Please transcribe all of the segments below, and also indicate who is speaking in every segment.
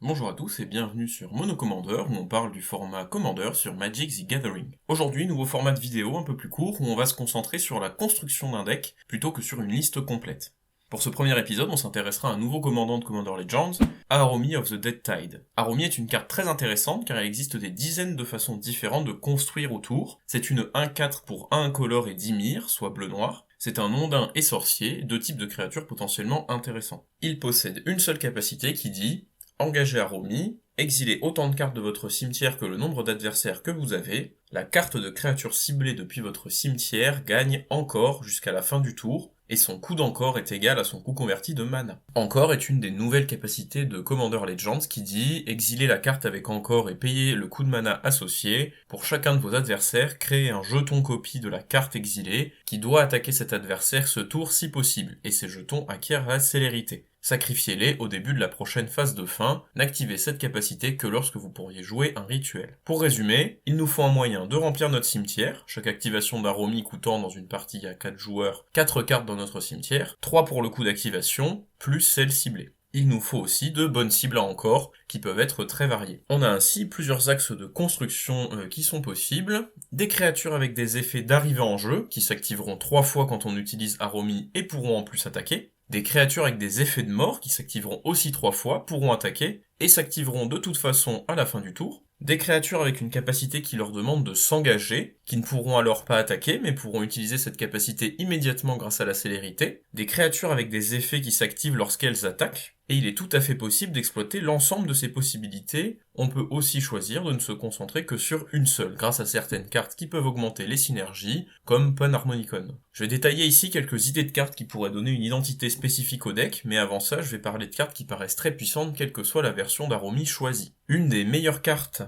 Speaker 1: Bonjour à tous et bienvenue sur Monocommander où on parle du format Commander sur Magic the Gathering. Aujourd'hui, nouveau format de vidéo un peu plus court où on va se concentrer sur la construction d'un deck plutôt que sur une liste complète. Pour ce premier épisode, on s'intéressera à un nouveau commandant de Commander Legends, Aromie of the Dead Tide. Aromie est une carte très intéressante car il existe des dizaines de façons différentes de construire autour. C'est une 1/4 pour 1 incolore et 10 mire, soit bleu-noir. C'est un ondin et sorcier, deux types de créatures potentiellement intéressants. Il possède une seule capacité qui dit engagez Aromie, exilez autant de cartes de votre cimetière que le nombre d'adversaires que vous avez, la carte de créature ciblée depuis votre cimetière gagne encore jusqu'à la fin du tour, et son coût d'encore est égal à son coût converti de mana. Encore est une des nouvelles capacités de Commander Legends qui dit exilez la carte avec encore et payez le coût de mana associé. Pour chacun de vos adversaires, créez un jeton copie de la carte exilée qui doit attaquer cet adversaire ce tour si possible, et ces jetons acquièrent la célérité. Sacrifiez-les au début de la prochaine phase de fin, n'activez cette capacité que lorsque vous pourriez jouer un rituel. Pour résumer, il nous faut un moyen de remplir notre cimetière, chaque activation d'Aromie coûtant dans une partie à 4 joueurs 4 cartes dans notre cimetière, 3 pour le coût d'activation, plus celle ciblée. Il nous faut aussi de bonnes cibles à encore, qui peuvent être très variées. On a ainsi plusieurs axes de construction qui sont possibles, des créatures avec des effets d'arrivée en jeu, qui s'activeront 3 fois quand on utilise Aromie et pourront en plus attaquer, des créatures avec des effets de mort qui s'activeront aussi 3 fois, pourront attaquer, et s'activeront de toute façon à la fin du tour. Des créatures avec une capacité qui leur demande de s'engager, qui ne pourront alors pas attaquer, mais pourront utiliser cette capacité immédiatement grâce à la célérité. Des créatures avec des effets qui s'activent lorsqu'elles attaquent, et il est tout à fait possible d'exploiter l'ensemble de ces possibilités. On peut aussi choisir de ne se concentrer que sur une seule, grâce à certaines cartes qui peuvent augmenter les synergies, comme Panharmonicon. Je vais détailler ici quelques idées de cartes qui pourraient donner une identité spécifique au deck, mais avant ça, je vais parler de cartes qui paraissent très puissantes, quelle que soit la version d'Aromie choisie. Une des meilleures cartes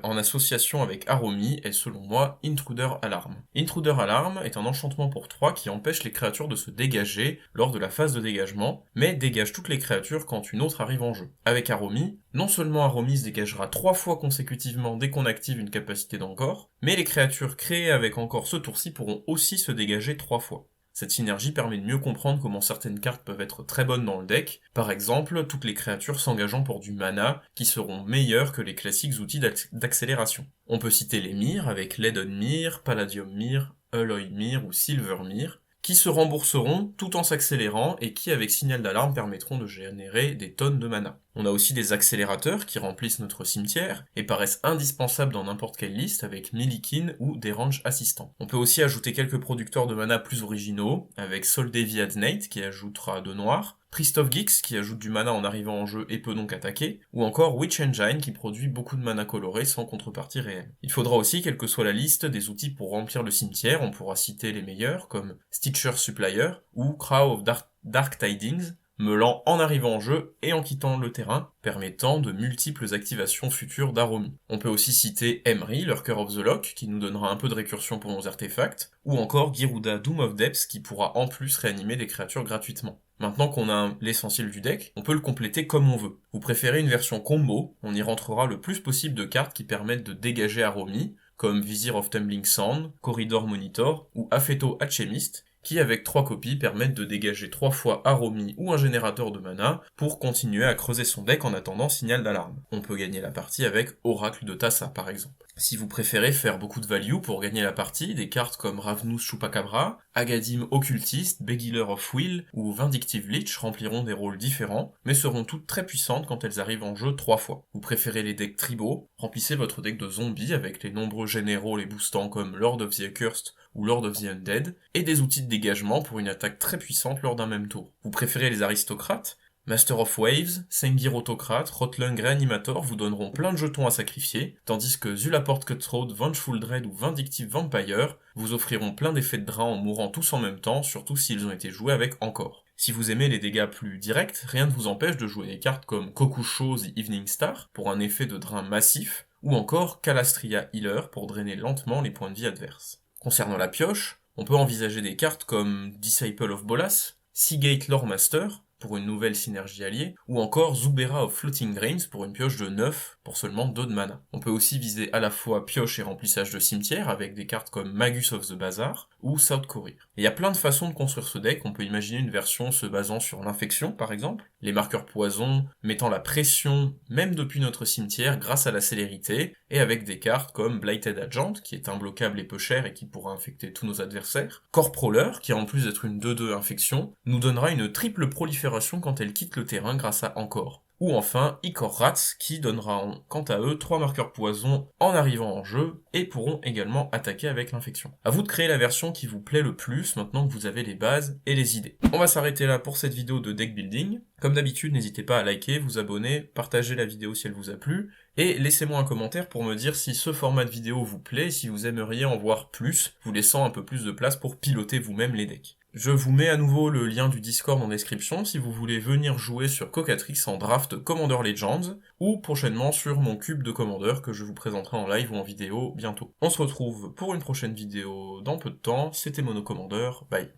Speaker 1: en association avec Aromie est selon moi Intruder Alarm. Intruder Alarm est un enchantement pour 3 qui empêche les créatures de se dégager lors de la phase de dégagement, mais dégage toutes les créatures quand une autre arrive en jeu. Avec Aromie, non seulement Aromie se dégagera 3 fois consécutivement dès qu'on active une capacité d'encore, mais les créatures créées avec encore ce tour-ci pourront aussi se dégager 3 fois. Cette synergie permet de mieux comprendre comment certaines cartes peuvent être très bonnes dans le deck, par exemple toutes les créatures s'engageant pour du mana, qui seront meilleures que les classiques outils d'accélération. On peut citer les Myres avec Leaden Myre, Palladium Myre, Alloy Myre ou Silver Myre, qui se rembourseront tout en s'accélérant et qui avec signal d'alarme permettront de générer des tonnes de mana. On a aussi des accélérateurs qui remplissent notre cimetière et paraissent indispensables dans n'importe quelle liste avec Millikin ou des range assistants. On peut aussi ajouter quelques producteurs de mana plus originaux avec Soldevi Adnate qui ajoutera 2 noirs, Priest of Gix qui ajoute du mana en arrivant en jeu et peut donc attaquer, ou encore Witch Engine qui produit beaucoup de mana coloré sans contrepartie réelle. Il faudra aussi, quelle que soit la liste, des outils pour remplir le cimetière, on pourra citer les meilleurs comme Stitcher Supplier ou Crow of Dark Tidings, meulant en arrivant en jeu et en quittant le terrain, permettant de multiples activations futures d'Aromie. On peut aussi citer Emry, Lurker of the Loch, qui nous donnera un peu de récursion pour nos artefacts, ou encore Giruda Doom of Depths, qui pourra en plus réanimer des créatures gratuitement. Maintenant qu'on a l'essentiel du deck, on peut le compléter comme on veut. Vous préférez une version combo, on y rentrera le plus possible de cartes qui permettent de dégager Aromie, comme Vizier of Tumbling Sand, Corridor Monitor ou Affeto Alchemist, qui avec 3 copies permettent de dégager 3 fois Aromie ou un générateur de mana pour continuer à creuser son deck en attendant signal d'alarme. On peut gagner la partie avec Oracle de Tassa par exemple. Si vous préférez faire beaucoup de value pour gagner la partie, des cartes comme Ravnus Chupacabra, Agadim Occultiste, Beguiler of Will ou Vindictive Lich rempliront des rôles différents, mais seront toutes très puissantes quand elles arrivent en jeu 3 fois. Vous préférez les decks tribaux, remplissez votre deck de zombies avec les nombreux généraux les boostant comme Lord of the Accursed ou Lord of the Undead, et des outils de dégagement pour une attaque très puissante lors d'un même tour. Vous préférez les aristocrates? Master of Waves, Sengir Autocrate, Rotlung Reanimator vous donneront plein de jetons à sacrifier, tandis que Zulaport Cutthroat, Vengeful Dread ou Vindictive Vampire vous offriront plein d'effets de drain en mourant tous en même temps, surtout s'ils ont été joués avec encore. Si vous aimez les dégâts plus directs, rien ne vous empêche de jouer des cartes comme Kokusho The Evening Star pour un effet de drain massif, ou encore Calastria Healer pour drainer lentement les points de vie adverses. Concernant la pioche, on peut envisager des cartes comme Disciple of Bolas, Seagate Loremaster, pour une nouvelle synergie alliée, ou encore Zubera of Floating Drains pour une pioche de 9 pour seulement 2 de mana. On peut aussi viser à la fois pioche et remplissage de cimetière avec des cartes comme Magus of the Bazaar, ou South Courier. Il y a plein de façons de construire ce deck, on peut imaginer une version se basant sur l'infection par exemple, les marqueurs poison mettant la pression même depuis notre cimetière grâce à la célérité, et avec des cartes comme Blighted Agent, qui est imbloquable et peu cher et qui pourra infecter tous nos adversaires, Corprawler, qui en plus d'être une 2/2 infection, nous donnera une triple prolifération quand elle quitte le terrain grâce à Encore. Ou enfin Ichor Rats, qui donnera quant à eux 3 marqueurs poison en arrivant en jeu, et pourront également attaquer avec l'infection. A vous de créer la version qui vous plaît le plus, maintenant que vous avez les bases et les idées. On va s'arrêter là pour cette vidéo de deck building. Comme d'habitude, n'hésitez pas à liker, vous abonner, partager la vidéo si elle vous a plu, et laissez-moi un commentaire pour me dire si ce format de vidéo vous plaît, si vous aimeriez en voir plus, vous laissant un peu plus de place pour piloter vous-même les decks. Je vous mets à nouveau le lien du Discord en description si vous voulez venir jouer sur Cocatrix en draft Commander Legends, ou prochainement sur mon cube de Commander que je vous présenterai en live ou en vidéo bientôt. On se retrouve pour une prochaine vidéo dans peu de temps, c'était Mono Commander, bye.